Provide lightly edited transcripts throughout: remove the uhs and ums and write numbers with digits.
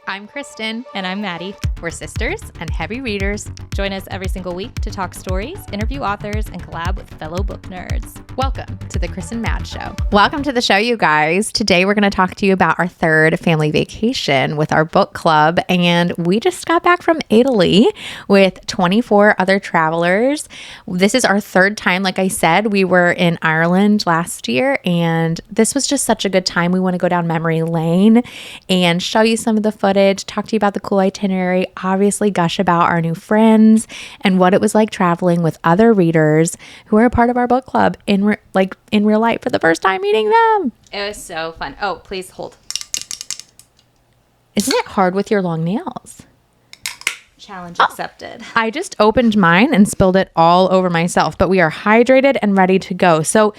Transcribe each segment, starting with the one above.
I'm Kristen. And I'm Maddie. We're sisters and heavy readers. Join us every single week to talk stories, interview authors, and collab with fellow book nerds. Welcome to the Chris and Mad Show. Welcome to the show, you guys. Today we're going to talk to you about our third family vacation with our book club. And we just got back from Italy with 24 other travelers. This is our third time. Like I said, we were in Ireland last year, and this was just such a good time. We want to go down memory lane and show you some of the footage, talk to you about the cool itinerary, obviously gush about our new friends and what it was like traveling with other readers who are a part of our book club in real life for the first time meeting them. It was so fun. Oh, please hold. Isn't it hard with your long nails? Challenge accepted. I just opened mine and spilled it all over myself, but we are hydrated and ready to go. So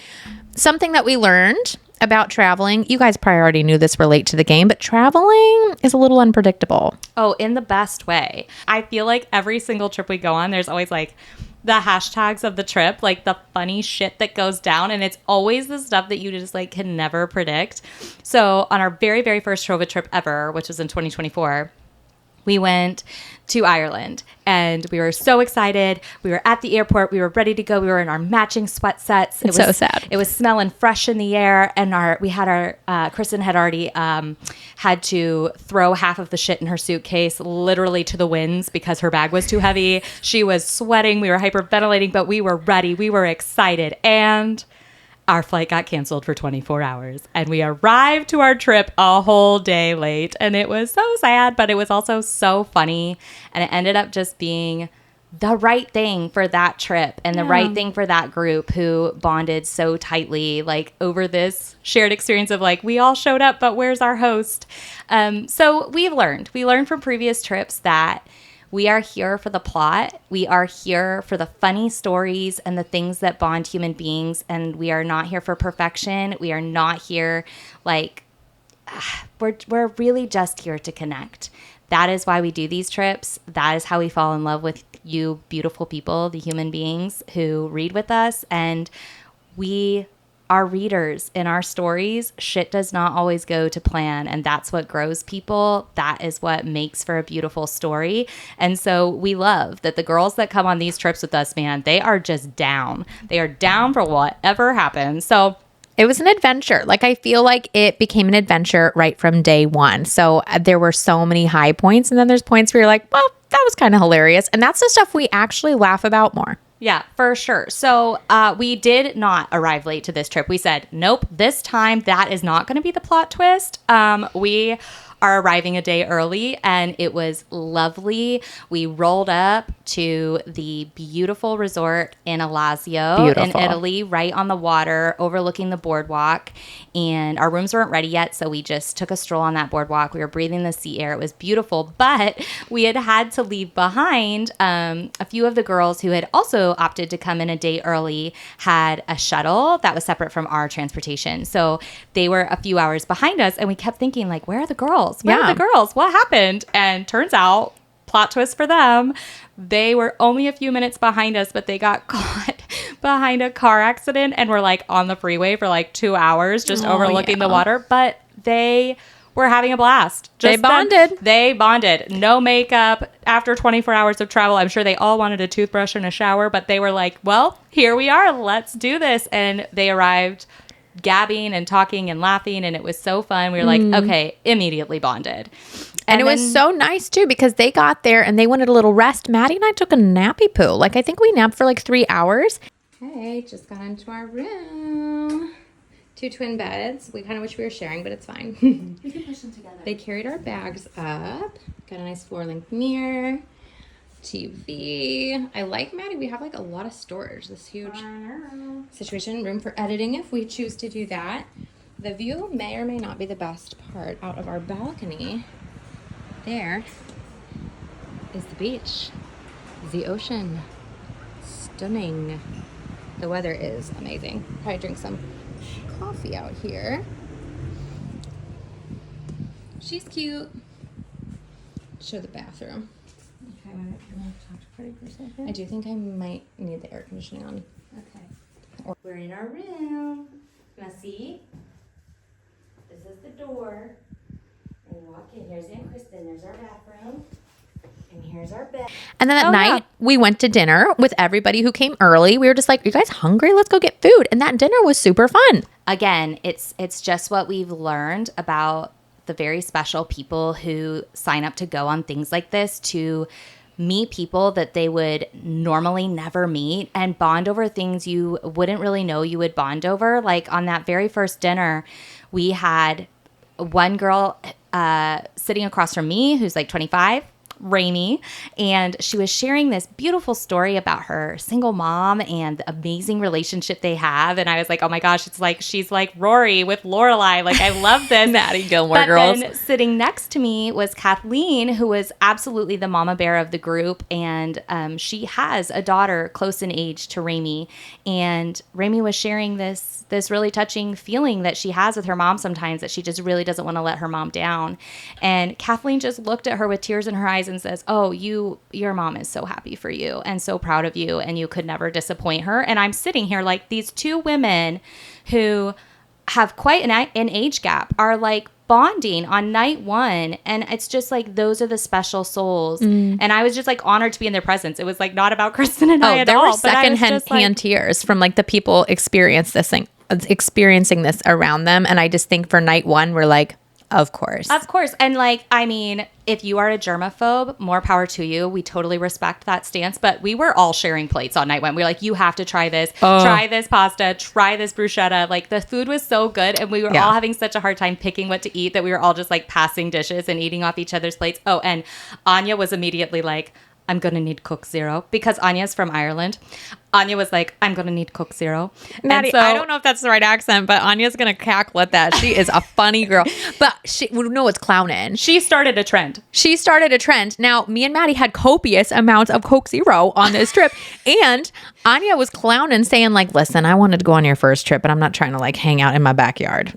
something that we learned about traveling, you guys probably already knew this relate to the game, but traveling is a little unpredictable. Oh, in the best way. I feel like every single trip we go on, there's always like the hashtags of the trip, like the funny shit that goes down. And it's always the stuff that you just like can never predict. So on our very, very first Trova trip ever, which was in 2024, we went to Ireland and we were so excited. We were at the airport. We were ready to go. We were in our matching sweat sets. It's so sad. It was smelling fresh in the air. And Kristen had already had to throw half of the shit in her suitcase literally to the winds because her bag was too heavy. She was sweating. We were hyperventilating, but we were ready. We were excited. And our flight got canceled for 24 hours and we arrived to our trip a whole day late. And it was so sad, but it was also so funny. And it ended up just being the right thing for that trip and the right thing for that group who bonded so tightly, like over this shared experience of like, we all showed up, but where's our host? So we learned from previous trips that we are here for the plot. We are here for the funny stories and the things that bond human beings. And we are not here for perfection. We are not here we're really just here to connect. That is why we do these trips. That is how we fall in love with you beautiful people, the human beings who read with us. And we are readers in our stories. Shit does not always go to plan, and that's what grows people. That is what makes for a beautiful story. And so we love that the girls that come on these trips with us, man, they are just down. They are down for whatever happens. So it was an adventure. Like, I feel like it became an adventure right from day one. So there were so many high points, and then there's points where you're like, well, that was kind of hilarious. And that's the stuff we actually laugh about more. Yeah, for sure. So we did not arrive late to this trip. We said, nope, this time that is not going to be the plot twist. We are arriving a day early, and it was lovely. We rolled up to the beautiful resort in Alassio in Italy, right on the water, overlooking the boardwalk. And our rooms weren't ready yet, so we just took a stroll on that boardwalk. We were breathing the sea air. It was beautiful, but we had to leave behind a few of the girls who had also opted to come in a day early had a shuttle that was separate from our transportation. So they were a few hours behind us, and we kept thinking, like, where are the girls? Where are the girls? What happened? And turns out, plot twist for them, they were only a few minutes behind us, but they got caught behind a car accident and were like on the freeway for like 2 hours just overlooking the water. But they were having a blast. They bonded. They bonded. No makeup. After 24 hours of travel, I'm sure they all wanted a toothbrush and a shower, but they were like, well, here we are. Let's do this. And they arrived gabbing and talking and laughing, and it was so fun. We were like, okay, immediately bonded. And it was so nice too, because they got there and they wanted a little rest. Maddie and I took a nappy poo. Like, I think we napped for like 3 hours. Okay, just got into our room. 2 twin beds. We kind of wish we were sharing, but it's fine. We can push them together. They carried our bags up. Got a nice floor-length mirror. TV. I like, Maddie, we have like a lot of storage. This huge situation. Room for editing if we choose to do that. The view may or may not be the best part. Out of our balcony, there is the beach, the ocean. Stunning. The weather is amazing. Probably drink some coffee out here. She's cute. Show the bathroom. Okay, I'm going to talk to Freddie for a second. I do think I might need the air conditioning on. Okay. We're in our room. Messy. This is the door. And you walk in. Here's Aunt Kristen. Then there's our bathroom. And here's our bed. And then at night, we went to dinner with everybody who came early. We were just like, you guys hungry? Let's go get food. And that dinner was super fun. Again, it's just what we've learned about the very special people who sign up to go on things like this, to meet people that they would normally never meet and bond over things you wouldn't really know you would bond over. Like on that very first dinner, we had one girl sitting across from me who's like 25, Rainy, and she was sharing this beautiful story about her single mom and the amazing relationship they have. And I was like, oh my gosh, it's like she's like Rory with Lorelai. Like, I love this. Maddie Gilmore but girls. Then sitting next to me was Kathleen, who was absolutely the mama bear of the group. And she has a daughter close in age to Rami. And Rami was sharing this really touching feeling that she has with her mom sometimes, that she just really doesn't want to let her mom down. And Kathleen just looked at her with tears in her eyes and says, oh, your mom is so happy for you and so proud of you, and you could never disappoint her. And I'm sitting here like these two women who have quite an age gap are like bonding on night one, and it's just like those are the special souls. And I was just like honored to be in their presence. It was like not about Kristen and I at there all. were secondhand tears from like the people experiencing this around them. And I just think for night one, we're like, of course. And like, I mean, if you are a germaphobe, more power to you. We totally respect that stance. But we were all sharing plates on night one. We were like, you have to try this. Try this pasta. Try this bruschetta. Like, the food was so good. And we were all having such a hard time picking what to eat that we were all just like passing dishes and eating off each other's plates. Oh, and Anya was immediately like, I'm going to need Coke Zero, because Anya's from Ireland. Anya was like, I'm going to need Coke Zero. Maddie, I don't know if that's the right accent, but Anya's going to cackle at that. She is a funny girl. But it's clowning. She started a trend. Now, me and Maddie had copious amounts of Coke Zero on this trip. And Anya was clowning, saying like, listen, I wanted to go on your first trip, but I'm not trying to like hang out in my backyard.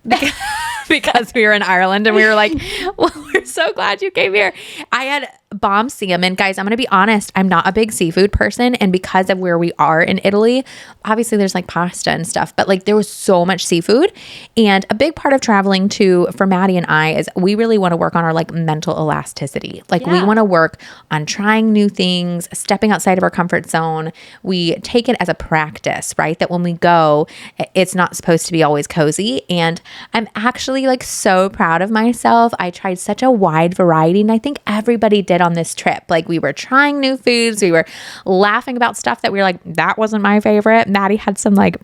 Because we were in Ireland, and we were like, well, we're so glad you came here. I had bomb salmon. Guys, I'm going to be honest. I'm not a big seafood person. And because of where we are in Italy, obviously there's like pasta and stuff, but like there was so much seafood. And a big part of traveling for Maddie and I is we really want to work on our like mental elasticity. Like we want to work on trying new things, stepping outside of our comfort zone. We take it as a practice, right? That when we go, it's not supposed to be always cozy. And I'm actually like so proud of myself. I tried such a wide variety, and I think everybody did on this trip. Like we were trying new foods. We were laughing about stuff that we were like, that wasn't my favorite. Maddie had some like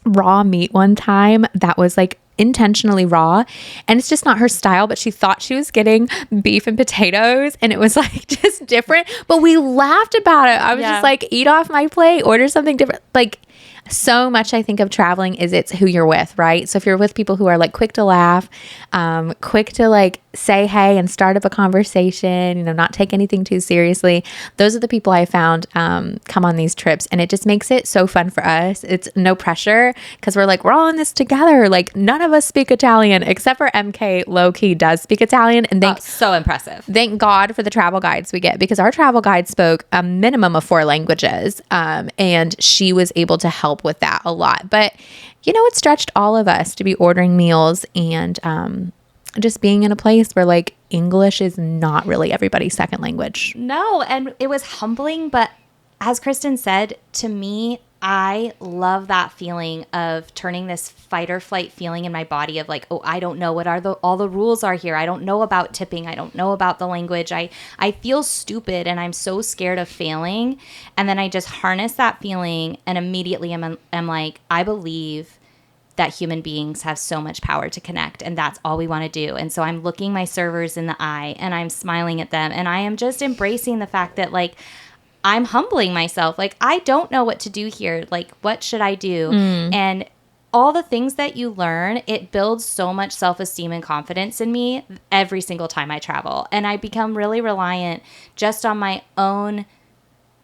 raw meat one time that was like intentionally raw, and it's just not her style, but she thought she was getting beef and potatoes, and it was like just different, but we laughed about it. I was just like, eat off my plate, order something different. Like, so much I think of traveling is it's who you're with, right? So if you're with people who are like quick to laugh, quick to like say hey and start up a conversation, not take anything too seriously, those are the people I found come on these trips. And it just makes it so fun for us. It's no pressure because we're like, we're all in this together. Like none of us speak Italian except for MK low-key does speak Italian. And so impressive. Thank God for the travel guides we get, because our travel guide spoke a minimum of 4 languages. And she was able to help with that a lot. But it stretched all of us to be ordering meals and just being in a place where like English is not really everybody's second language. No, and it was humbling, but as Kristen said, to me, I love that feeling of turning this fight or flight feeling in my body of like, oh, I don't know what all the rules are here. I don't know about tipping. I don't know about the language. I feel stupid and I'm so scared of failing. And then I just harness that feeling and immediately I'm like, I believe that human beings have so much power to connect, and that's all we want to do. And so I'm looking my servers in the eye and I'm smiling at them, and I am just embracing the fact that like I'm humbling myself. Like, I don't know what to do here. Like, what should I do? And all the things that you learn, it builds so much self-esteem and confidence in me every single time I travel. And I become really reliant just on my own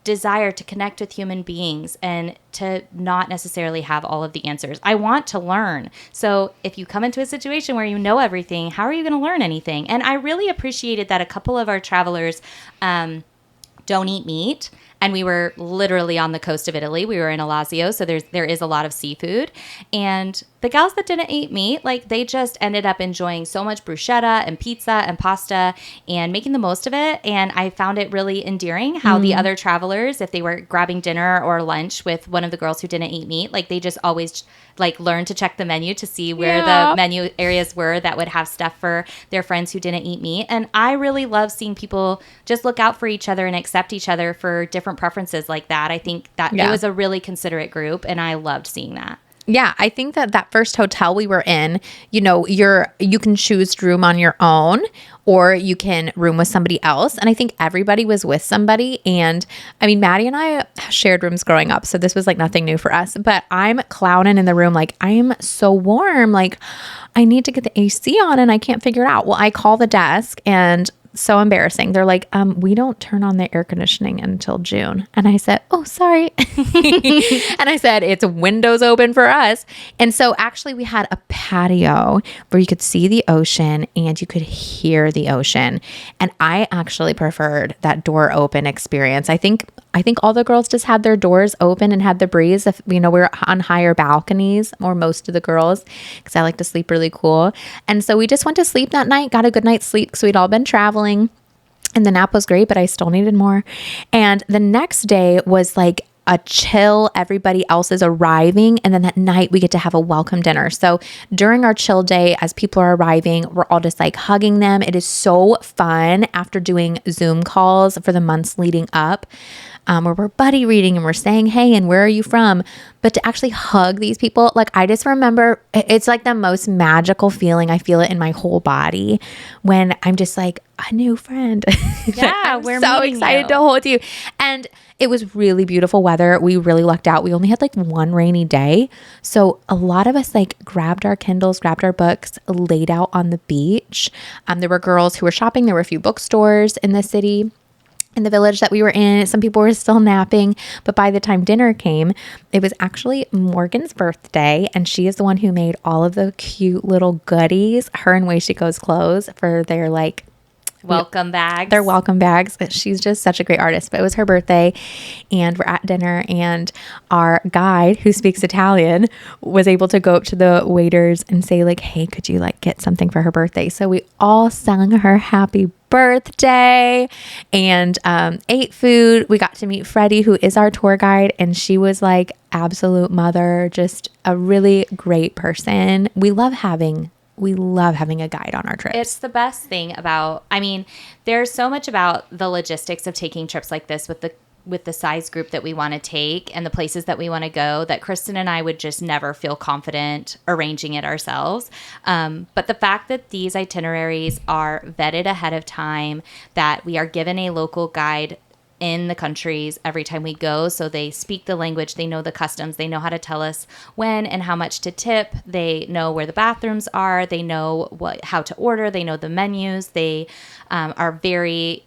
desire to connect with human beings and to not necessarily have all of the answers. I want to learn. So if you come into a situation where you know everything, how are you going to learn anything? And I really appreciated that a couple of our travelers don't eat meat. and we were literally on the coast of Italy. We were in Alassio, so there is a lot of seafood. And the gals that didn't eat meat, like they just ended up enjoying so much bruschetta and pizza and pasta and making the most of it. And I found it really endearing how the other travelers, if they were grabbing dinner or lunch with one of the girls who didn't eat meat, like they just always like learned to check the menu to see where the menu areas were that would have stuff for their friends who didn't eat meat. And I really love seeing people just look out for each other and accept each other for different preferences like that. I think that it was a really considerate group, and I loved seeing that. Yeah, I think that first hotel we were in, you know, you can choose room on your own or you can room with somebody else. And I think everybody was with somebody. And I mean, Maddie and I shared rooms growing up, so this was like nothing new for us. But I'm clowning in the room like, I am so warm. Like, I need to get the AC on and I can't figure it out. Well, I call the desk and so embarrassing. They're like, we don't turn on the air conditioning until June. And I said, oh, sorry. And I said, it's windows open for us. And so actually we had a patio where you could see the ocean and you could hear the ocean. And I actually preferred that door open experience. I think all the girls just had their doors open and had the breeze. If, you know, we were on higher balconies, or most of the girls, because I like to sleep really cool. And so we just went to sleep that night, got a good night's sleep because we'd all been traveling. And the nap was great, but I still needed more. And the next day was like a chill. Everybody else is arriving. And then that night we get to have a welcome dinner. So during our chill day, as people are arriving, we're all just like hugging them. It is so fun after doing Zoom calls for the months leading up. Where we're buddy reading and we're saying, hey, and where are you from? But to actually hug these people, like I just remember it's like the most magical feeling. I feel it in my whole body when I'm just like a new friend. Yeah, we're so excited to hold you. And it was really beautiful weather. We really lucked out. We only had like one rainy day. So a lot of us like grabbed our Kindles, grabbed our books, laid out on the beach. There were girls who were shopping. There were a few bookstores in the city. In the village that we were in, some people were still napping, but by the time dinner came, it was actually Morgan's birthday, and she is the one who made all of the cute little goodies, her and Washiko's clothes for their like welcome bags. Their welcome bags. She's just such a great artist, but it was her birthday and we're at dinner and our guide who speaks Italian was able to go up to the waiters and say like, hey, could you like get something for her birthday? So we all sung her happy birthday and ate food. We got to meet Freddie, who is our tour guide, and she was like absolute mother, just a really great person. We love having a guide on our trips. It's the best thing about, I mean, there's so much about the logistics of taking trips like this with the size group that we want to take and the places that we want to go that Kristen and I would just never feel confident arranging it ourselves. But the fact that these itineraries are vetted ahead of time, that we are given a local guide in the countries every time we go, so they speak the language, they know the customs, they know how to tell us when and how much to tip, they know where the bathrooms are, they know how to order, they know the menus, they are very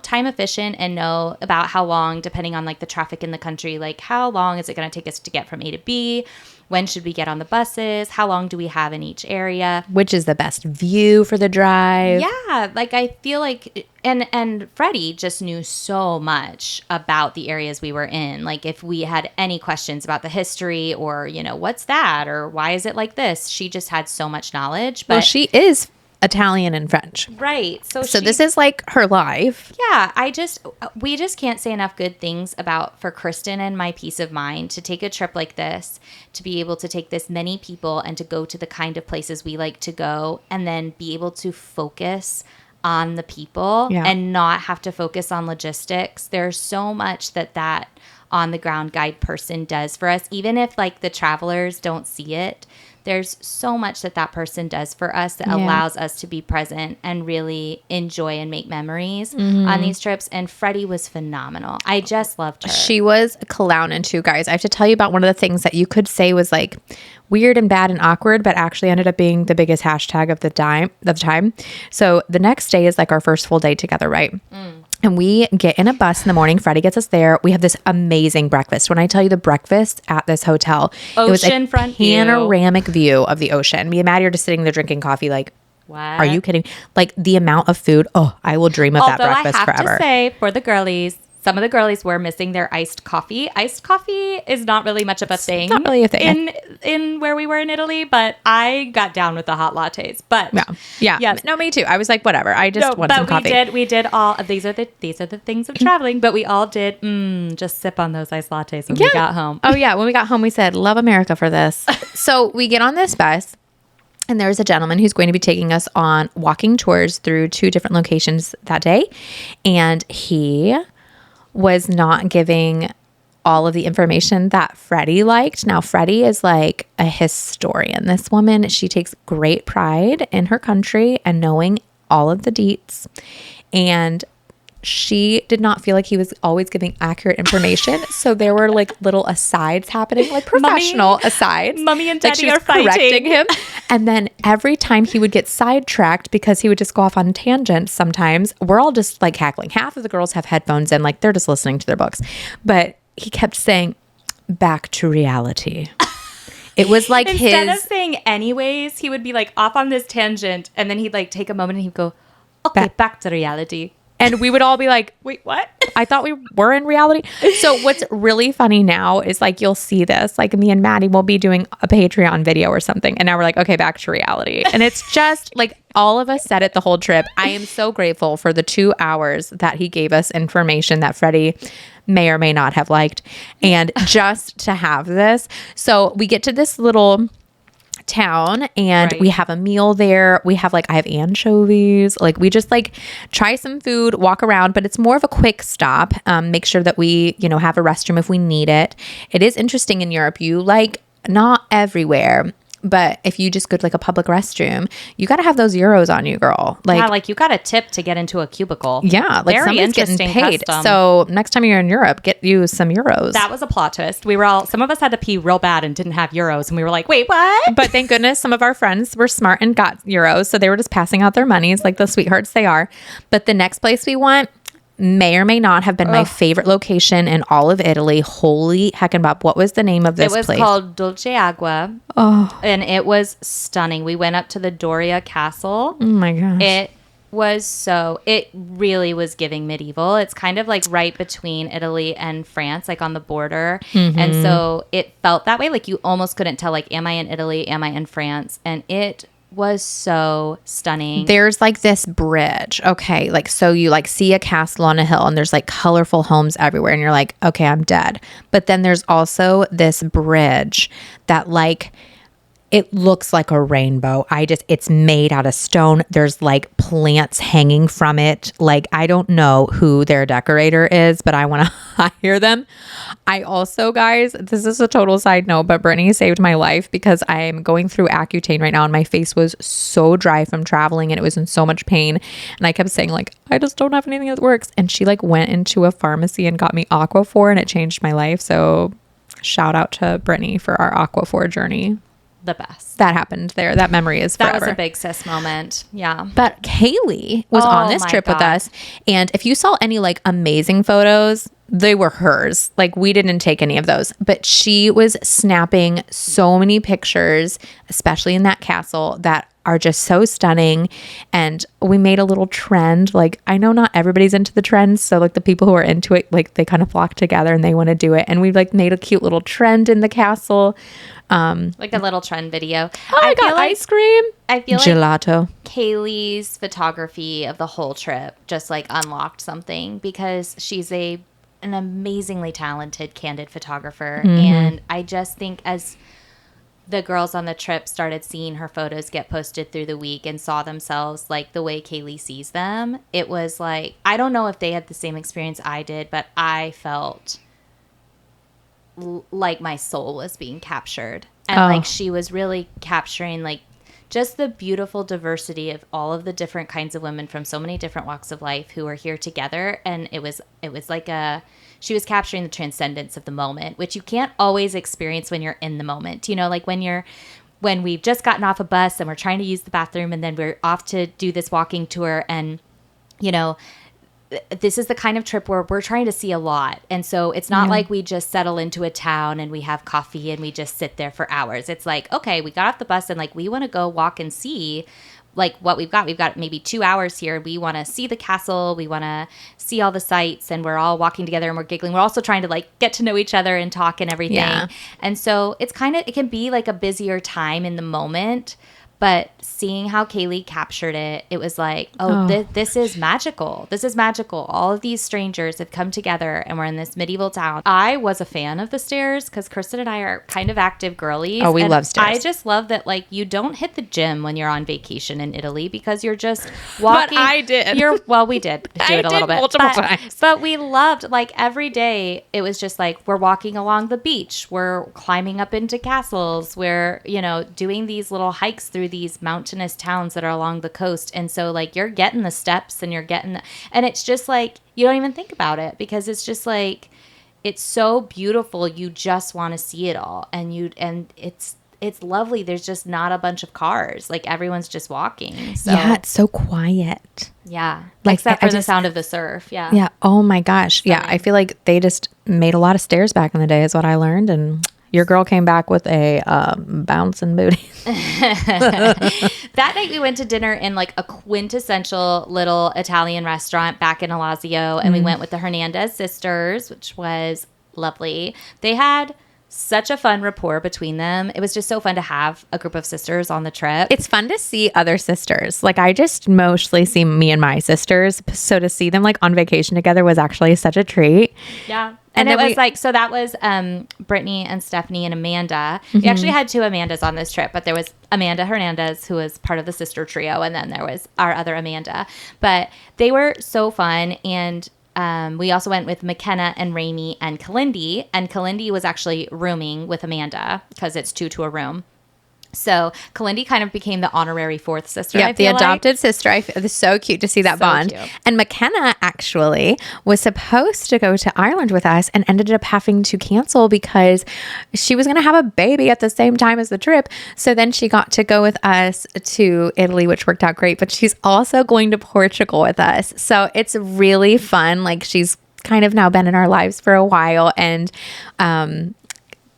time efficient and know about how long, depending on like the traffic in the country, like how long is it going to take us to get from A to B? When should we get on the buses? How long do we have in each area? Which is the best view for the drive? Yeah, like I feel like, and Freddie just knew so much about the areas we were in. Like if we had any questions about the history or, what's that? Or why is it like this? She just had so much knowledge. But well, she is Italian and French. Right. So this is like her life. Yeah. We just can't say enough good things for Kristen and my peace of mind to take a trip like this, to be able to take this many people and to go to the kind of places we like to go and then be able to focus on the people and not have to focus on logistics. There's so much that on the ground guide person does for us, even if like the travelers don't see it. There's so much that person does for us that allows us to be present and really enjoy and make memories on these trips. And Freddie was phenomenal. I just loved her. She was clowning too, guys. I have to tell you about one of the things that you could say was like weird and bad and awkward, but actually ended up being the biggest hashtag of the time. So the next day is like our first full day together, right? And we get in a bus in the morning. Freddie gets us there. We have this amazing breakfast. When I tell you the breakfast at this hotel, it was a panoramic view of the ocean. Me and Maddie are just sitting there drinking coffee like, what? Are you kidding? Like the amount of food. Oh, I will dream of that breakfast forever. Although I have to say, for the girlies, some of the girlies were missing their iced coffee. Iced coffee is not really much of a thing. Not really a thing. In where we were in Italy, but I got down with the hot lattes. But yeah. yes. No, me too. I was like, whatever. I just want some coffee. We did all. These are the things of traveling. But we all did just sip on those iced lattes when we got home. Oh yeah, when we got home, we said, "Love America for this." So we get on this bus. And there's a gentleman who's going to be taking us on walking tours through 2 different locations that day. And he was not giving all of the information that Freddie liked. Now, Freddie is like a historian. This woman, she takes great pride in her country and knowing all of the deets. And she did not feel like he was always giving accurate information. So there were like little asides happening, like professional asides. Mommy and like Daddy are fighting. Correcting him. And then every time he would get sidetracked because he would just go off on tangents sometimes, we're all just like cackling. Half of the girls have headphones in, like they're just listening to their books. But he kept saying, back to reality. It was like Instead of saying anyways, he would be like off on this tangent. And then he'd like take a moment and he'd go, okay, back to reality. And we would all be like, wait, what? I thought we were in reality. So what's really funny now is like, you'll see this, like me and Maddie will be doing a Patreon video or something. And now we're like, okay, back to reality. And it's just like all of us said it the whole trip. I am so grateful for the 2 hours that he gave us information that Freddie may or may not have liked. And just to have this. So we get to this little town and we have a meal there. We have like, I have anchovies. Like we just like try some food, walk around, but it's more of a quick stop. Make sure that we, have a restroom if we need it. It is interesting in Europe. You like not everywhere, but if you just go to like a public restroom, you got to have those euros on you, girl. Like you got a tip to get into a cubicle. Yeah. Like Very somebody's getting paid. custom. So next time you're in Europe, get you some euros. That was a plot twist. Some of us had to pee real bad and didn't have euros. And we were like, wait, what? But thank goodness some of our friends were smart and got euros. So they were just passing out their monies like the sweethearts they are. But the next place we went may or may not have been my favorite location in all of Italy. Holy heckin' Bob. What was the name of this place? It was called Dolceacqua. Oh. And it was stunning. We went up to the Doria Castle. Oh my gosh. It really was giving medieval. It's kind of like right between Italy and France, like on the border. Mm-hmm. And so it felt that way. Like you almost couldn't tell, like, am I in Italy? Am I in France? And it was so stunning. There's like this bridge. Okay. Like, so you like see a castle on a hill and there's like colorful homes everywhere and you're like, okay, I'm dead. But then there's also this bridge that like, it looks like a rainbow. It's made out of stone. There's like plants hanging from it. Like, I don't know who their decorator is, but I want to hire them. I also, guys, this is a total side note, but Brittany saved my life because I am going through Accutane right now and my face was so dry from traveling and it was in so much pain. And I kept saying like, I just don't have anything that works. And she like went into a pharmacy and got me Aquaphor and it changed my life. So shout out to Brittany for our Aquaphor journey. The best. That happened there. That memory is forever. That was a big sis moment. Yeah. But Kaylee was on this trip with us. And if you saw any like amazing photos, they were hers. Like we didn't take any of those. But she was snapping so many pictures, especially in that castle, that are just so stunning. And we made a little trend. Like I know not everybody's into the trends. So like the people who are into it, like they kind of flock together and they want to do it. And we like made a cute little trend in the castle. Like a little trend video. Oh, I got ice cream. I feel gelato. Like Kaylee's photography of the whole trip just like unlocked something because she's an amazingly talented, candid photographer. Mm-hmm. And I just think as the girls on the trip started seeing her photos get posted through the week and saw themselves like the way Kaylee sees them, it was like, I don't know if they had the same experience I did, but I felt like my soul was being captured. And like she was really capturing like just the beautiful diversity of all of the different kinds of women from so many different walks of life who are here together. And it was like she was capturing the transcendence of the moment, which you can't always experience when you're in the moment. You know, like when we've just gotten off a bus and we're trying to use the bathroom and then we're off to do this walking tour and, you know, this is the kind of trip where we're trying to see a lot. And so it's not like we just settle into a town and we have coffee and we just sit there for hours. It's like, okay, we got off the bus and like we want to go walk and see, like what we've got maybe 2 hours here. We want to see the castle. We want to see all the sights, and we're all walking together and we're giggling. We're also trying to like get to know each other and talk and everything. Yeah. And so it can be like a busier time in the moment, but seeing how Kaylee captured it, it was like, this is magical. This is magical. All of these strangers have come together and we're in this medieval town. I was a fan of the stairs because Kristen and I are kind of active girlies. Oh, we love stairs. I just love that like you don't hit the gym when you're on vacation in Italy because you're just walking. But I did. We did do it a little bit. Multiple times. But we loved like every day. It was just like we're walking along the beach. We're climbing up into castles. We're, doing these little hikes through these mountainous towns that are along the coast. And so like you're getting the steps and and it's just like you don't even think about it because it's just like it's so beautiful. You just want to see it all. And it's lovely. There's just not a bunch of cars. Like everyone's just walking. So yeah, it's so quiet. yeah. Like, Except for I the just- sound of the surf. Yeah. Yeah. Oh my gosh. Yeah. I feel like they just made a lot of stairs back in the day is what I learned. And your girl came back with a bouncing booty. That night we went to dinner in like a quintessential little Italian restaurant back in Alassio, and we went with the Hernandez sisters, which was lovely. They had such a fun rapport between them. It was just so fun to have a group of sisters on the trip. It's fun to see other sisters. Like I just mostly see me and my sisters. So to see them like on vacation together was actually such a treat. Yeah. And And it then was like, so that was Brittany and Stephanie and Amanda. We actually had 2 Amandas on this trip, but there was Amanda Hernandez, who was part of the sister trio, and then there was our other Amanda. But they were so fun, and we also went with McKenna and Raimi and Kalindi, and Kalindi was actually rooming with Amanda because it's 2 to a room. So Kalindi kind of became the honorary 4th sister. Yeah, I the feel adopted sister. It's so cute to see that So bond. cute. And McKenna actually was supposed to go to Ireland with us and ended up having to cancel because she was going to have a baby at the same time as the trip. So then she got to go with us to Italy, which worked out great. But she's also going to Portugal with us. So it's really fun. Like she's kind of now been in our lives for a while. And,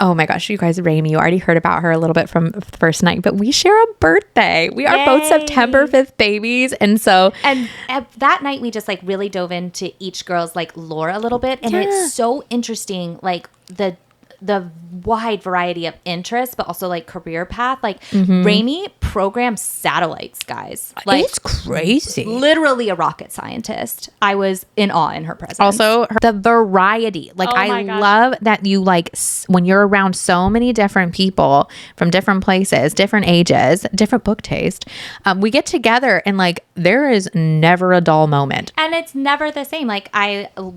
oh my gosh, you guys, Raimi, you already heard about her a little bit from the first night, but we share a birthday. We are both Yay. September 5th babies. And so And that night we just like really dove into each girl's like lore a little bit, and Yeah. it's so interesting, like the wide variety of interests, but also like career path. Like Raimi programs satellites, guys. Like it's crazy. literally a rocket scientist. I was in awe in her presence. Also, the variety. Like, Oh I my gosh. love that you like when you're around so many different people from different places, different ages, different book taste. We get together and like there is never a dull moment. And it's never the same. Like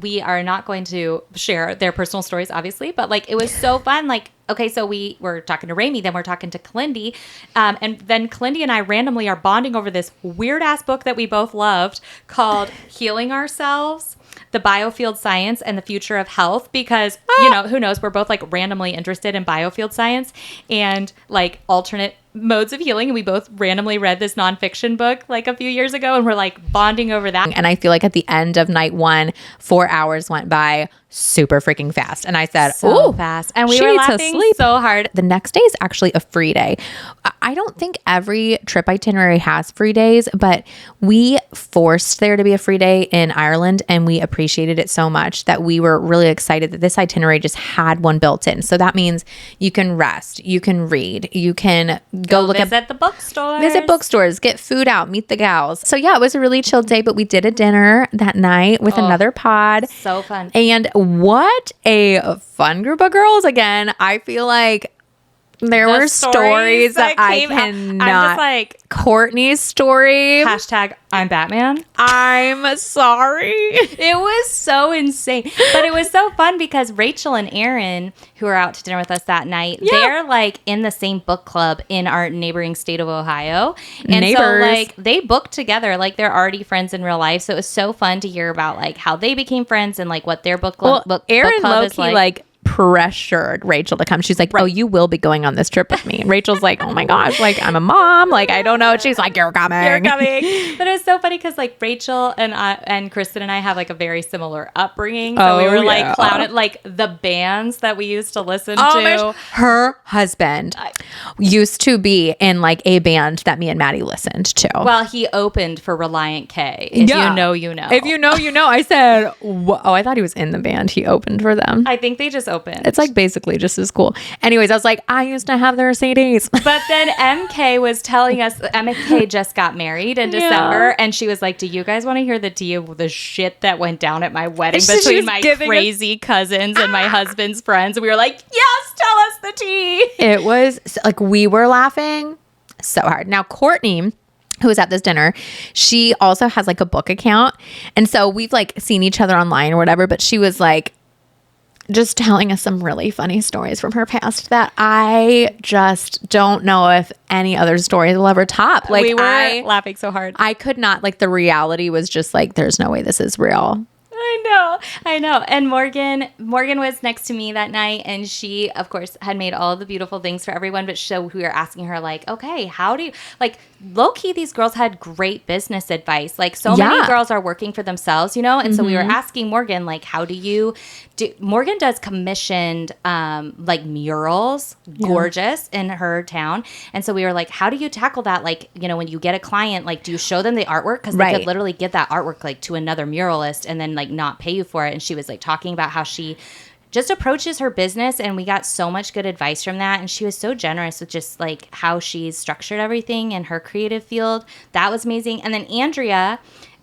we are not going to share their personal stories, obviously, but like it was so fun. Like, okay, so we were talking to Raimi, then we're talking to Kalindi, and then Kalindi and I randomly are bonding over this weird ass book that we both loved called Healing Ourselves: The Biofield Science and the Future of Health, because who knows, we're both like randomly interested in biofield science and like alternate modes of healing, and we both randomly read this nonfiction book like a few years ago, and we're like bonding over that. And I feel like at the end of night 1, 4 hours went by super freaking fast. And I said, So "Ooh, fast," and we she were needs to laughing sleep." so hard. The next day is actually a free day. I don't think every trip itinerary has free days, but we forced there to be a free day in Ireland, and we appreciated it so much that we were really excited that this itinerary just had one built in. So that means you can rest, you can read, you can go look at Visit the bookstore. Visit bookstores, get food out, meet the gals. So yeah, it was a really chill day, but we did a dinner that night with another pod. So fun. And what a fun group of girls. Again, I feel like there were stories that I came out- cannot. I'm just like, Courtney's story. hashtag I'm Batman. I'm sorry. It was so insane. But it was so fun because Rachel and Aaron, who were out to dinner with us that night, they're like in the same book club in our neighboring state of Ohio. And Neighbors. so like they booked together, like they're already friends in real life. So it was so fun to hear about like how they became friends and like what their book club Aaron book club Loki is like pressured Rachel to come. She's like, oh, you will be going on this trip with me. And Rachel's like, oh my gosh, like I'm a mom. Like, I don't know. She's like, you're coming. You're coming. But it was so funny because like Rachel and Kristen and I have like a very similar upbringing. So we were like clowning like the bands that we used to listen to. Her husband used to be in like a band that me and Maddie listened to. Well, he opened for Reliant K. If you know, you know. If you know, you know. I said, oh, I thought he was in the band. He opened for them. I think they just opened. It's like basically just as cool. Anyways, I was like, I used to have their CDs. But then MK was telling us, MK just got married in December, and she was like, do you guys want to hear the tea of the shit that went down at my wedding between my crazy cousins and my husband's friends? And we were like, yes, tell us the tea. It was like, we were laughing so hard. Now, Courtney, who was at this dinner, she also has like a book account. And so we've like seen each other online or whatever, but she was like just telling us some really funny stories from her past that I just don't know if any other stories will ever top. Like, we were laughing so hard. I could not, like, the reality was just like, there's no way this is real. I know. And Morgan was next to me that night, and she, of course, had made all of the beautiful things for everyone. But so we were asking her, like, okay, how do you, like, low key, these girls had great business advice. Like, so many girls are working for themselves, you know? And so we were asking Morgan, like, how do you do? Morgan does commissioned, like, murals, gorgeous in her town. And so we were like, how do you tackle that? Like, you know, when you get a client, like, do you show them the artwork? Because they could literally get that artwork, like, to another muralist and then, like, not pay you for it. And she was like talking about how she just approaches her business, and we got so much good advice from that. And she was so generous with just like how she's structured everything in her creative field. That was amazing. And then Andrea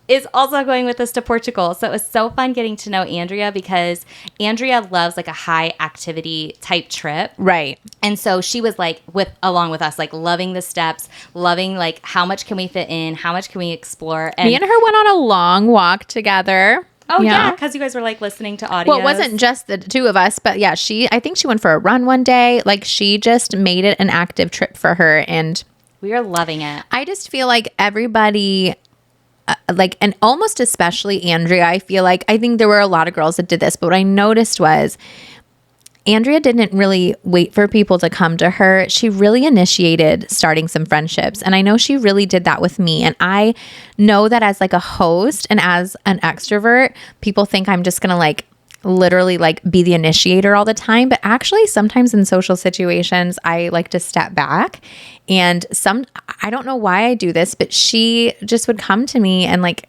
is also going with us to Portugal. So it was so fun getting to know Andrea, because Andrea loves like a high activity type trip. Right. And so she was like along with us, like loving the steps, loving like how much can we fit in? How much can we explore? And me and her went on a long walk together. Oh, yeah, because you guys were, like, listening to audio. Well, it wasn't just the two of us, but, yeah, I think she went for a run one day. Like, she just made it an active trip for her, and we are loving it. I just feel like everybody, like, and almost especially Andrea, I think there were a lot of girls that did this, but what I noticed was Andrea didn't really wait for people to come to her. She really initiated starting some friendships. And I know she really did that with me. And I know that as like a host and as an extrovert, people think I'm just going to like literally like be the initiator all the time. But actually sometimes in social situations, I like to step back. And I don't know why I do this, but she just would come to me and like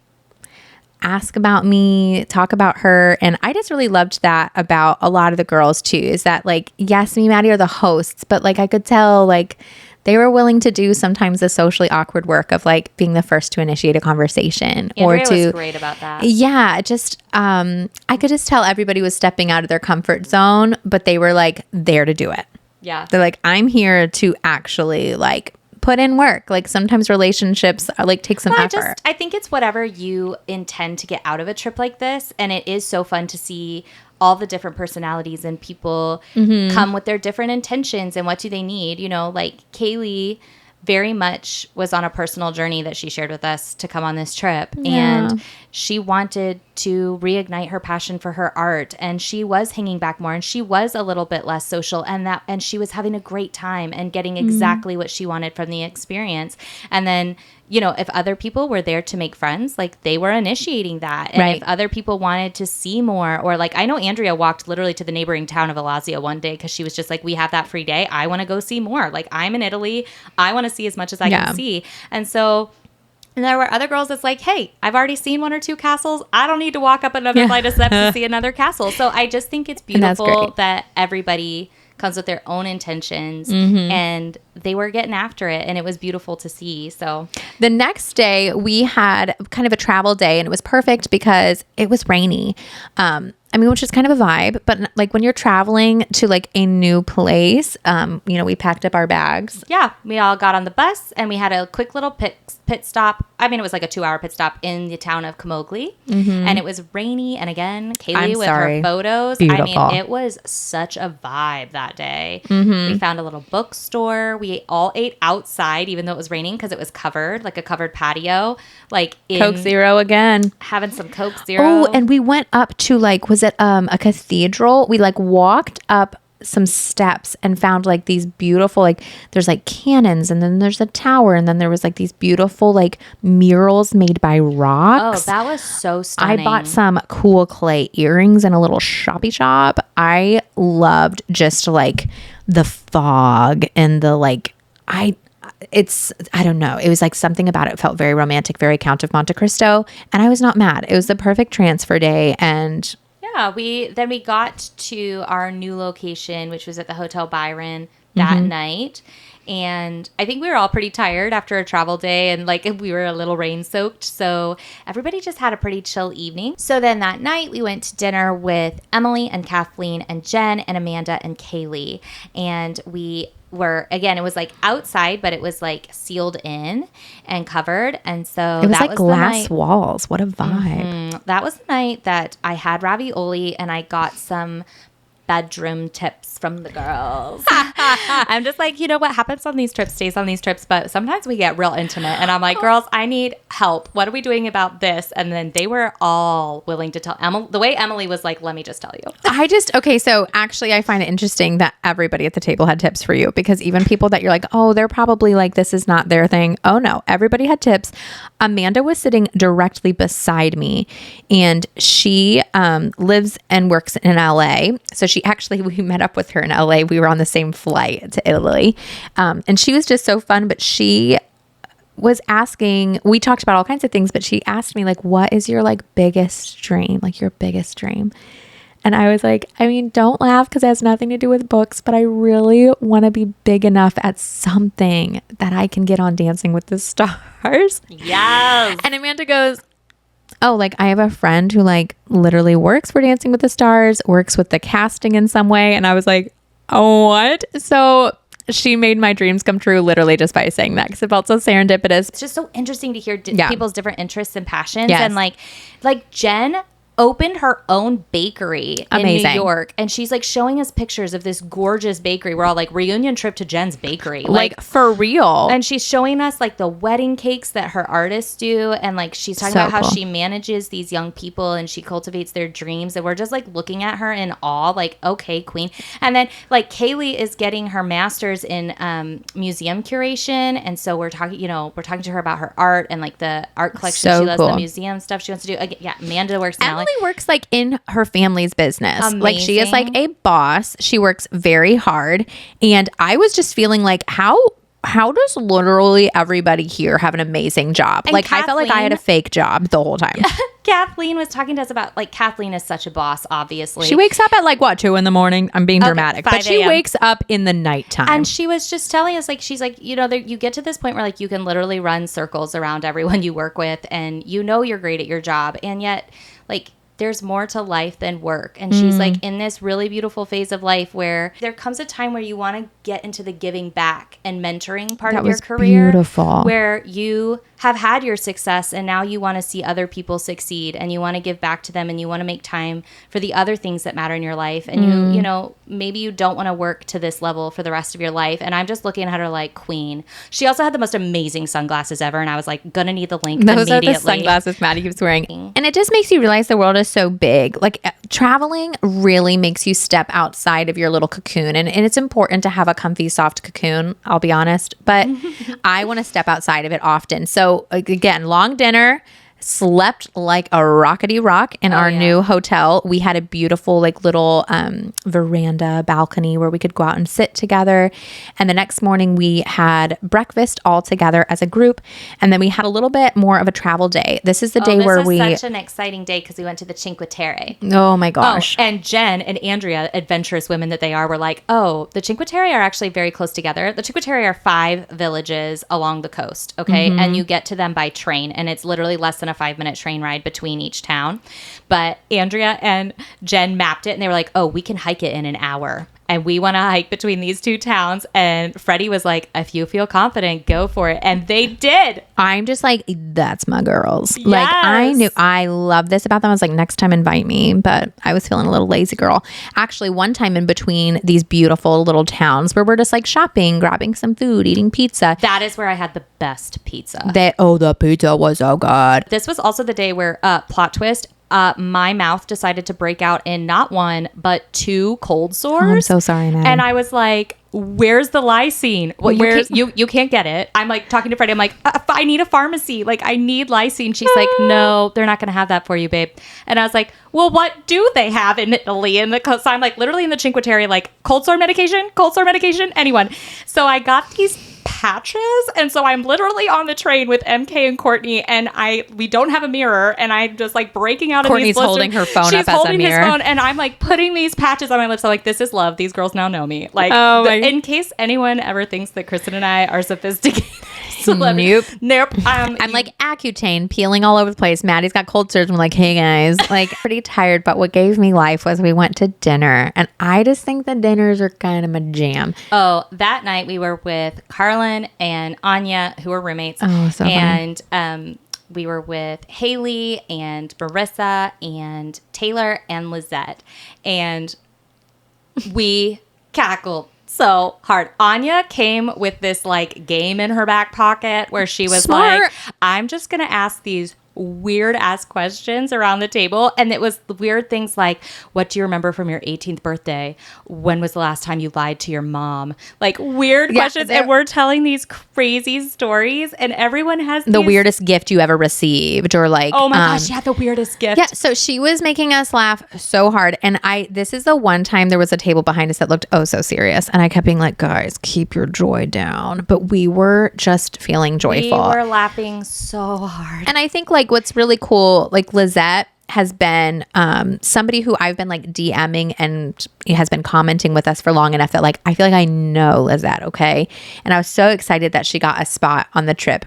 ask about me, talk about her. And I just really loved that about a lot of the girls too, is that like, yes, me and Maddie are the hosts, but like I could tell like they were willing to do sometimes the socially awkward work of like being the first to initiate a conversation. Andrea was great about that. Yeah, just I could just tell everybody was stepping out of their comfort zone, but they were like there to do it. Yeah. They're like, I'm here to actually like put in work. Like sometimes relationships are like take some effort. I think it's whatever you intend to get out of a trip like this. And it is so fun to see all the different personalities and people come with their different intentions and what do they need. You know, like Kaylee very much was on a personal journey that she shared with us to come on this trip. Yeah. And she wanted to reignite her passion for her art, and she was hanging back more, and she was a little bit less social, and she was having a great time and getting exactly what she wanted from the experience. And then, you know, if other people were there to make friends, like they were initiating that. And if other people wanted to see more, or like I know Andrea walked literally to the neighboring town of Alassio one day because she was just like, we have that free day. I want to go see more. Like I'm in Italy. I want to see as much as I can see. And so and there were other girls that's like, hey, I've already seen one or two castles. I don't need to walk up another flight of steps to see another castle. So I just think it's beautiful that everybody comes with their own intentions, and they were getting after it, and it was beautiful to see. So the next day we had kind of a travel day, and it was perfect because it was rainy. I mean, which is kind of a vibe, but like when you're traveling to like a new place, you know, we packed up our bags. Yeah. We all got on the bus and we had a quick little pit stop. I mean, it was like a 2-hour pit stop in the town of Camogli, and it was rainy. And again, Kaylee her photos. Beautiful. I mean, it was such a vibe that day. We found a little bookstore. We all ate outside, even though it was raining, because it was covered, like a covered patio, like in Coke Zero again. having some Coke Zero. Oh, and we went up to like, was it a cathedral? We like walked up some steps and found like these beautiful, like there's like cannons, and then there's a tower, and then there was like these beautiful like murals made by rocks. Oh, that was so stunning. I bought some cool clay earrings in a little shoppy shop. I loved just like the fog and the like, I don't know. It was like something about it felt very romantic, very Count of Monte Cristo. And I was not mad. It was the perfect transfer day. And yeah, we got to our new location, which was at the Hotel Byron that night. And I think we were all pretty tired after a travel day, and like we were a little rain soaked. So everybody just had a pretty chill evening. So then that night we went to dinner with Emily and Kathleen and Jen and Amanda and Kaylee. And we were, again, it was like outside, but it was like sealed in and covered. And so it was that like was glass walls. What a vibe. That was the night that I had ravioli and I got some bedroom tips from the girls. I'm just like, you know what happens on these trips stays on these trips, but sometimes we get real intimate, and I'm like, girls, I need help. What are we doing about this? And then they were all willing to tell Emily. The way Emily was like, let me just tell you. Okay, so actually I find it interesting that everybody at the table had tips for you, because even people that you're like, oh, they're probably like, this is not their thing. Oh no, everybody had tips. Amanda was sitting directly beside me, and she lives and works in LA. So we met up with her in LA. We were on the same flight to Italy. And she was just so fun, but she was asking, we talked about all kinds of things, but she asked me like, what is your like biggest dream? Like your biggest dream. And I was like, I mean, don't laugh because it has nothing to do with books, but I really want to be big enough at something that I can get on Dancing with the Stars. Yes. And Amanda goes, oh, like I have a friend who like literally works for Dancing with the Stars, works with the casting in some way. And I was like, oh, what? So she made my dreams come true literally just by saying that, because it felt so serendipitous. It's just so interesting to hear people's different interests and passions. Yes. And like Jen opened her own bakery in New York, and she's like showing us pictures of this gorgeous bakery. We're all like, reunion trip to Jen's bakery, like for real. And she's showing us like the wedding cakes that her artists do, and like she's talking about how she manages these young people and she cultivates their dreams, and we're just like looking at her in awe, like, okay, queen. And then like Kaylee is getting her master's in museum curation, and so we're talking to her about her art and like the art collection she loves, the museum stuff she wants to do. Yeah, Amanda works in LA. Emily works like in her family's business. Amazing. Like she is like a boss. She works very hard. And I was just feeling like, how does literally everybody here have an amazing job? And like I felt like I had a fake job the whole time. Kathleen was talking to us about like, Kathleen is such a boss, obviously. She wakes up at like what, 2 a.m? I'm being dramatic, but she wakes up in the nighttime. And she was just telling us like, she's like, you get to this point where like you can literally run circles around everyone you work with, and you're great at your job, and yet like there's more to life than work. And she's like in this really beautiful phase of life where there comes a time where you want to get into the giving back and mentoring part of your career. Beautiful. Where you have had your success and now you want to see other people succeed, and you want to give back to them, and you want to make time for the other things that matter in your life. And maybe you don't want to work to this level for the rest of your life. And I'm just looking at her like, queen. She also had the most amazing sunglasses ever, and I was like, gonna need the link Those immediately. are the sunglasses Maddie keeps wearing. And it just makes you realize the world is so big. Like traveling really makes you step outside of your little cocoon, and it's important to have a comfy, soft cocoon, I'll be honest, but I want to step outside of it often. So again, long dinner, slept like a rockety rock in our new hotel. We had a beautiful like little veranda balcony where we could go out and sit together. And the next morning we had breakfast all together as a group. And then we had a little bit more of a travel day. This is the day where This was such an exciting day because we went to the Cinque Terre. Oh my gosh. And Jen and Andrea, adventurous women that they are, were like, oh, the Cinque Terre are actually very close together. The Cinque Terre are 5 villages along the coast, okay? And you get to them by train, and it's literally less than a 5-minute train ride between each town. But Andrea and Jen mapped it, and they were like, oh, we can hike it in an hour. and we want to hike between these two towns. And Freddie was like, if you feel confident, go for it. And they did. I'm just like, that's my girls. Like, I love this about them. I was like, next time invite me. But I was feeling a little lazy girl. Actually, one time in between these beautiful little towns where we're just like shopping, grabbing some food, eating pizza. That is where I had the best pizza. The pizza was so good. This was also the day where, plot twist, my mouth decided to break out in not one, but 2 cold sores. Oh, I'm so sorry, Maddie. And I was like, where's the lysine? Well, you can't get it. I'm like talking to Freddie. I'm like, I need a pharmacy. Like, I need lysine. She's like, no, they're not going to have that for you, babe. And I was like, well, what do they have in Italy? So I'm like literally in the Cinque Terre, like cold sore medication, anyone. So I got these patches, and so I'm literally on the train with MK and Courtney, and we don't have a mirror, and I'm just like breaking out. Courtney's in these holding her phone She's up as a holding mirror. his phone, and I'm like putting these patches on my lips. I'm like, this is love. These girls now know me. Like, in case anyone ever thinks that Kristen and I are sophisticated. Nope. I'm like Accutane peeling all over the place. Maddie's got cold sores. I'm like, hey guys, like pretty tired. But what gave me life was we went to dinner, and I just think the dinners are kind of my jam. Oh, that night we were with Carlin and Anya, who were roommates. Oh, so and we were with Haley and Marissa and Taylor and Lizette, and we cackled so hard. Anya came with this like game in her back pocket where she was like, I'm just going to ask these weird ass questions around the table. And it was weird things like, what do you remember from your 18th birthday? When was the last time you lied to your mom? Like weird questions. And we're telling these crazy stories, and everyone has the weirdest gift you ever received, or like, oh my gosh, yeah, the weirdest gift. Yeah. So she was making us laugh so hard. And this is the one time there was a table behind us that looked oh so serious. And I kept being like, guys, keep your joy down. But we were just feeling joyful. We were laughing so hard. And I think like what's really cool, like Lizette has been somebody who I've been like DMing and has been commenting with us for long enough that like I feel like I know Lizette, okay? And I was so excited that she got a spot on the trip.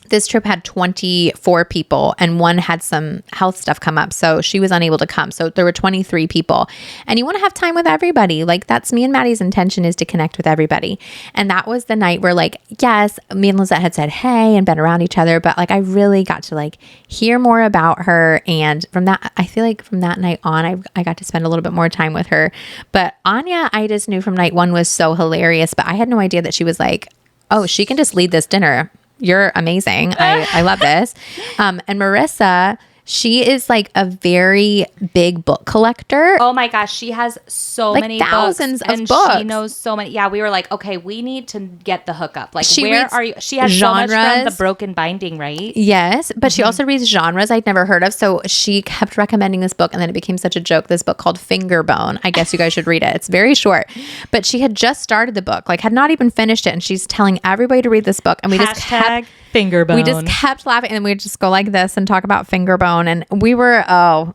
This trip had 24 people, and one had some health stuff come up, so she was unable to come. So there were 23 people, and you want to have time with everybody. Like that's me and Maddie's intention, is to connect with everybody. And that was the night where like, yes, me and Lizette had said hey and been around each other, but like I really got to like hear more about her. And from that, I feel like from that night on, I got to spend a little bit more time with her. But Anya, I just knew from night one was so hilarious, but I had no idea that she was like, oh, she can just lead this dinner. You're amazing. I love this. And Marissa, she is like a very big book collector. Oh my gosh, she has so like many thousands books, of books. She knows so many. Yeah, we were like, okay, we need to get the hookup. Like, She where reads are you? She has genres. so much from The Broken Binding, right? Yes, but she also reads genres I'd never heard of. So she kept recommending this book, and then it became such a joke. This book called Fingerbone. I guess you guys should read it. It's very short. But she had just started the book, like had not even finished it, and she's telling everybody to read this book. And we just kept Fingerbone. We just kept laughing, and we'd just go like this and talk about Fingerbone. And we were,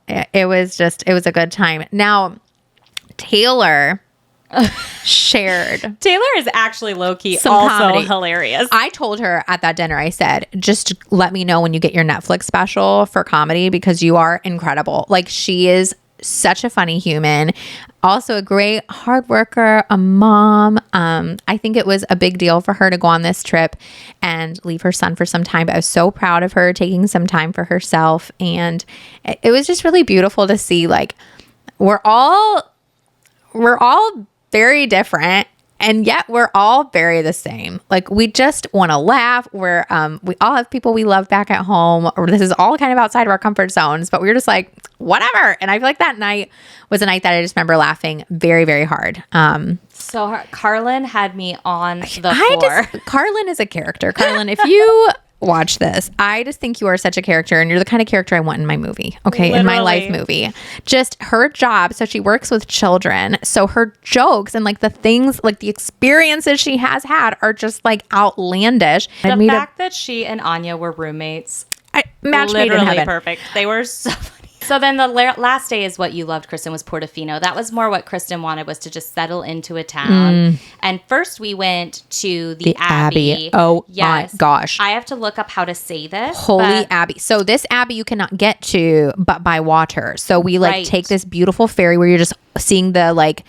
it was a good time. Now, Taylor shared. Taylor is actually low-key Some also comedy. hilarious. I told her at that dinner, I said, just let me know when you get your Netflix special for comedy, because you are incredible. Like, she is such a funny human. Also a great hard worker, a mom. I think it was a big deal for her to go on this trip and leave her son for some time. But I was so proud of her taking some time for herself. And it was just really beautiful to see, like, we're all very different, and yet we're all very the same. Like, we just want to laugh. We all have people we love back at home, or this is all kind of outside of our comfort zones, but we were just like, whatever. And I feel like that night was a night that I just remember laughing very, very hard. So Carlin had me on the floor. Carlin is a character. Carlin, if you watch this, I just think you are such a character, and you're the kind of character I want in my movie. Okay. Literally. In my life movie. Just her job. So she works with children. So her jokes and like the things, like the experiences she has had are just like outlandish. The fact that she and Anya were roommates, match made in literally heaven. perfect. They were so funny. So then the last day is what you loved, Kristen, was Portofino. That was more what Kristen wanted, was to just settle into a town. And first we went to the Abbey. Oh my gosh. I have to look up how to say this. Holy Abbey. So this Abbey you cannot get to but by water. So we take this beautiful ferry where you're just seeing the like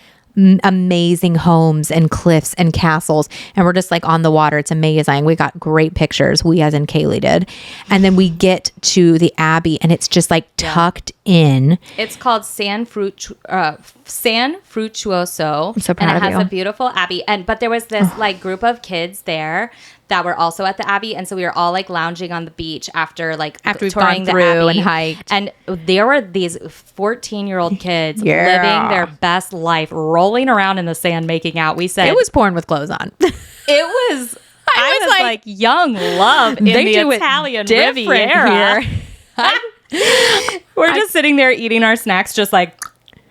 amazing homes and cliffs and castles. And we're just like on the water. It's amazing. We got great pictures. We, as in Kaylee, did. And then we get to the Abbey and it's just like tucked in. It's called San Fruttuoso. I'm so proud and it of has you. a beautiful Abbey. But there was this like group of kids there that were also at the Abbey, and so we were all like lounging on the beach after we've touring gone the through Abbey and hiked. And there were these 14-year-old kids Yeah. living their best life, rolling around in the sand, making out. We said It was porn with clothes on. it was. I was like young love in They the do it Italian different Riviera. here. We're just sitting there eating our snacks, just like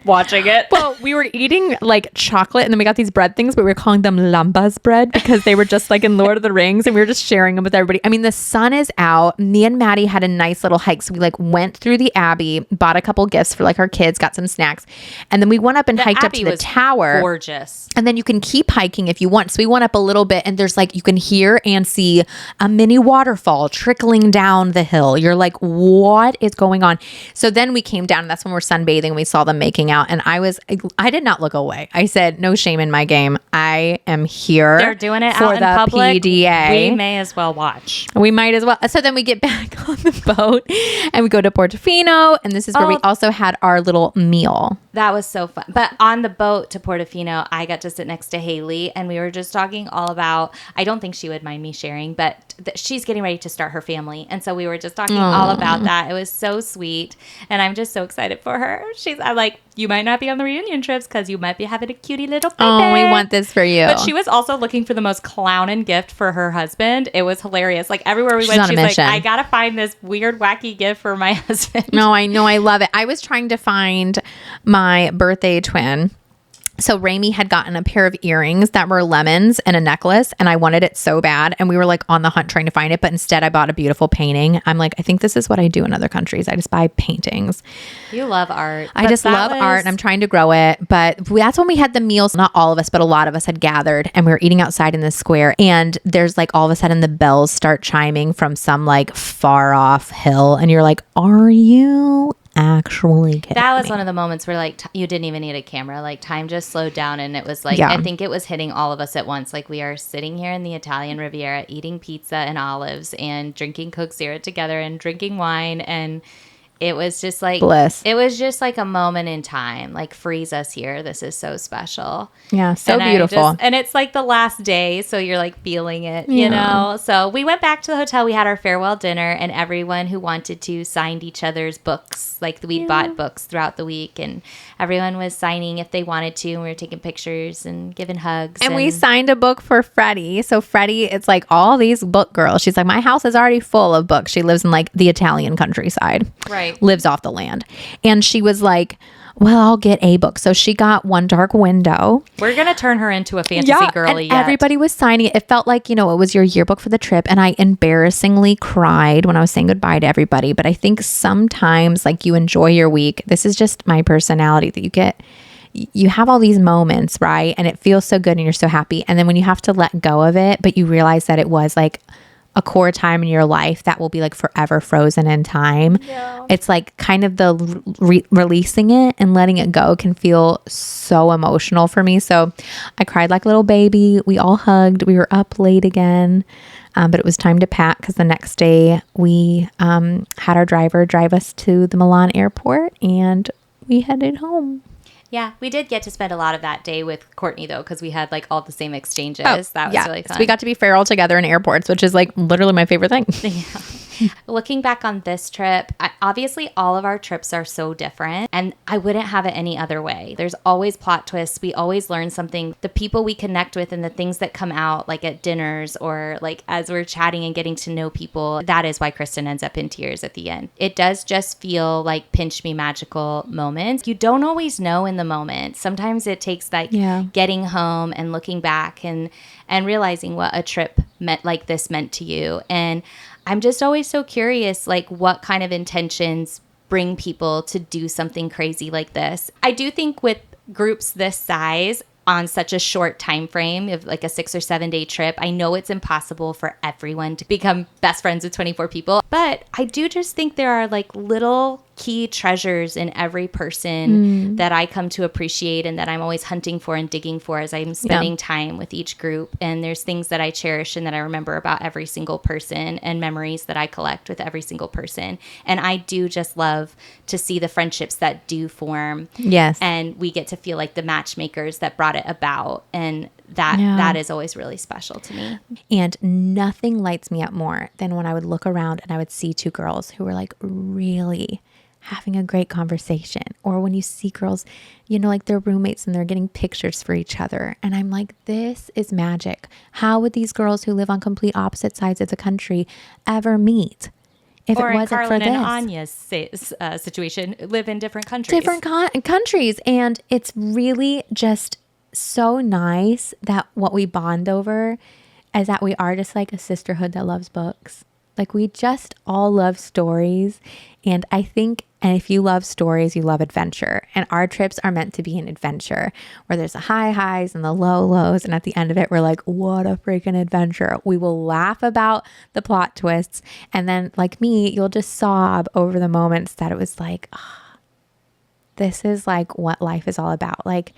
watching it. Well, we were eating like chocolate and then we got these bread things, but we were calling them lambas bread because they were just like in Lord of the Rings and we were just sharing them with everybody. I mean, the sun is out. Me and Maddie had a nice little hike. So we like went through the Abbey, bought a couple gifts for like our kids, got some snacks. And then we went up and hiked up Abbey to the was tower. Gorgeous. And then you can keep hiking if you want. So we went up a little bit and there's like, you can hear and see a mini waterfall trickling down the hill. You're like, what is going on? So then we came down and that's when we're sunbathing and we saw them making out. And I did not look away. I said, no shame in my game. I am here. They're doing it for out in the public. PDA. We may as well watch. We might as well. So then we get back on the boat and we go to Portofino. And this is where we also had our little meal. That was so fun. But on the boat to Portofino, I got to sit next to Haley and we were just talking all about, I don't think she would mind me sharing, but she's getting ready to start her family. And so we were just talking all about that. It was so sweet. And I'm just so excited for her. I'm like, you might not be on the reunion trips because you might be having a cutie little baby. Oh, we want this for you. But she was also looking for the most clownin' gift for her husband. It was hilarious. Like everywhere we went, on a she's like, mission. I gotta find this weird, wacky gift for my husband. No, I know. I love it. I was trying to find my birthday twin. So Raimi had gotten a pair of earrings that were lemons and a necklace, and I wanted it so bad. And we were like on the hunt trying to find it, but instead I bought a beautiful painting. I'm like, I think this is what I do in other countries. I just buy paintings. You love art. I just love art and I'm trying to grow it. But that's when we had the meals. Not all of us, but a lot of us had gathered and we were eating outside in the square. And there's like all of a sudden the bells start chiming from some like far off hill. And you're like, are you actually kidding That was me? one of the moments where like you didn't even need a camera. Like time just slowed down and it was like, Yeah. I think it was hitting all of us at once. Like we are sitting here in the Italian Riviera eating pizza and olives and drinking Coke Zero together and drinking wine. And it was just like Bliss. It was just like a moment in time. Like freeze us here. This is so special. Yeah, so And beautiful. and it's like the last day, so you're like feeling it, you know? So we went back to the hotel. We had our farewell dinner, and everyone who wanted to signed each other's books. Like we bought books throughout the week, and everyone was signing if they wanted to. And we were taking pictures and giving hugs. And we signed a book for Freddie. So Freddie, it's like all these book girls. She's like, my house is already full of books. She lives in like the Italian countryside. Right. Lives off the land. And she was like, well, I'll get a book. So she got One Dark Window. We're going to turn her into a fantasy girly and yet. everybody was signing it. It felt like, you know, it was your yearbook for the trip. And I embarrassingly cried when I was saying goodbye to everybody. But I think sometimes like you enjoy your week. This is just my personality that you have all these moments, right? And it feels so good and you're so happy. And then when you have to let go of it, but you realize that it was like a core time in your life that will be like forever frozen in time. Yeah. It's like kind of the releasing it and letting it go can feel so emotional for me. So I cried like a little baby. We all hugged. We were up late again. But it was time to pack because the next day we had our driver drive us to the Milan airport and we headed home. Yeah, we did get to spend a lot of that day with Courtney, though, because we had like all the same exchanges. That was really fun. So we got to be feral together in airports, which is like literally my favorite thing. Yeah. Looking back on this trip, obviously all of our trips are so different, and I wouldn't have it any other way. There's always plot twists. We always learn something. The people we connect with and the things that come out, like at dinners or like as we're chatting and getting to know people, that is why Kristen ends up in tears at the end. It does just feel like pinch me magical moments. You don't always know in the moment. Sometimes it takes like getting home and looking back and realizing what a trip like this meant to you. And I'm just always so curious, like what kind of intentions bring people to do something crazy like this. I do think with groups this size on such a short time frame of like a 6 or 7 day trip, I know it's impossible for everyone to become best friends with 24 people. But I do just think there are like little key treasures in every person that I come to appreciate and that I'm always hunting for and digging for as I'm spending time with each group. And there's things that I cherish and that I remember about every single person and memories that I collect with every single person. And I do just love to see the friendships that do form. Yes. And we get to feel like the matchmakers that brought it about. And that is always really special to me. And nothing lights me up more than when I would look around and I would see two girls who were like really having a great conversation, or when you see girls, you know, like they're roommates and they're getting pictures for each other. And I'm like, this is magic. How would these girls who live on complete opposite sides of the country ever meet if Or it in wasn't Carlin for and this? Anya's situation, live in different countries. Countries. And it's really just so nice that what we bond over is that we are just like a sisterhood that loves books. Like we just all love stories. And I think, and if you love stories, you love adventure. And our trips are meant to be an adventure where there's the high highs and the low lows. And at the end of it, we're like, what a freaking adventure. We will laugh about the plot twists. And then like me, you'll just sob over the moments that it was like, this is like what life is all about. Like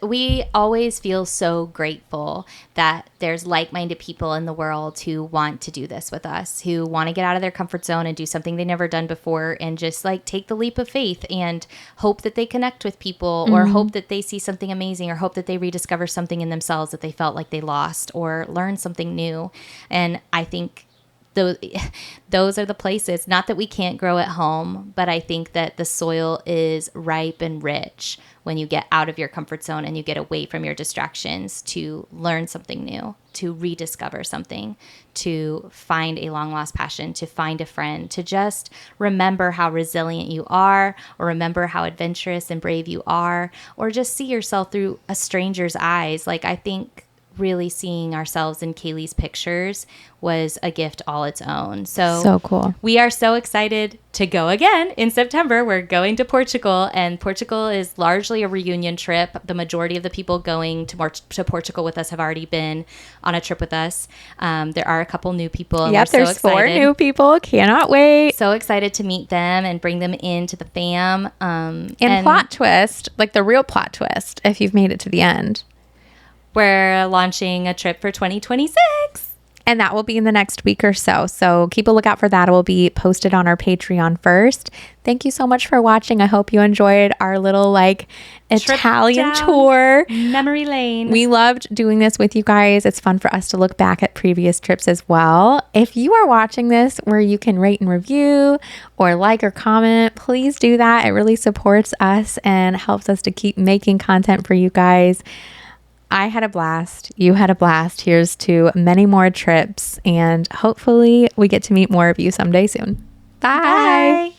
we always feel so grateful that there's like-minded people in the world who want to do this with us, who want to get out of their comfort zone and do something they've never done before and just like take the leap of faith and hope that they connect with people or hope that they see something amazing or hope that they rediscover something in themselves that they felt like they lost or learn something new. And I think those are the places, not that we can't grow at home, but I think that the soil is ripe and rich when you get out of your comfort zone and you get away from your distractions to learn something new, to rediscover something, to find a long lost passion, to find a friend, to just remember how resilient you are, or remember how adventurous and brave you are, or just see yourself through a stranger's eyes. Like I think really seeing ourselves in Kaylee's pictures was a gift all its own. So cool. We are so excited to go again in September. We're going to Portugal, and Portugal is largely a reunion trip. The majority of the people going to Portugal with us have already been on a trip with us. There are a couple new people. And yep, we're there's so 4 excited. new people. Cannot wait. So excited to meet them and bring them into the fam. And plot twist, like the real plot twist, if you've made it to the end. We're launching a trip for 2026. And that will be in the next week or so. So keep a lookout for that. It will be posted on our Patreon first. Thank you so much for watching. I hope you enjoyed our little like Italian tour. Memory lane. We loved doing this with you guys. It's fun for us to look back at previous trips as well. If you are watching this where you can rate and review or like or comment, please do that. It really supports us and helps us to keep making content for you guys. I had a blast. You had a blast. Here's to many more trips, and hopefully we get to meet more of you someday soon. Bye. Bye.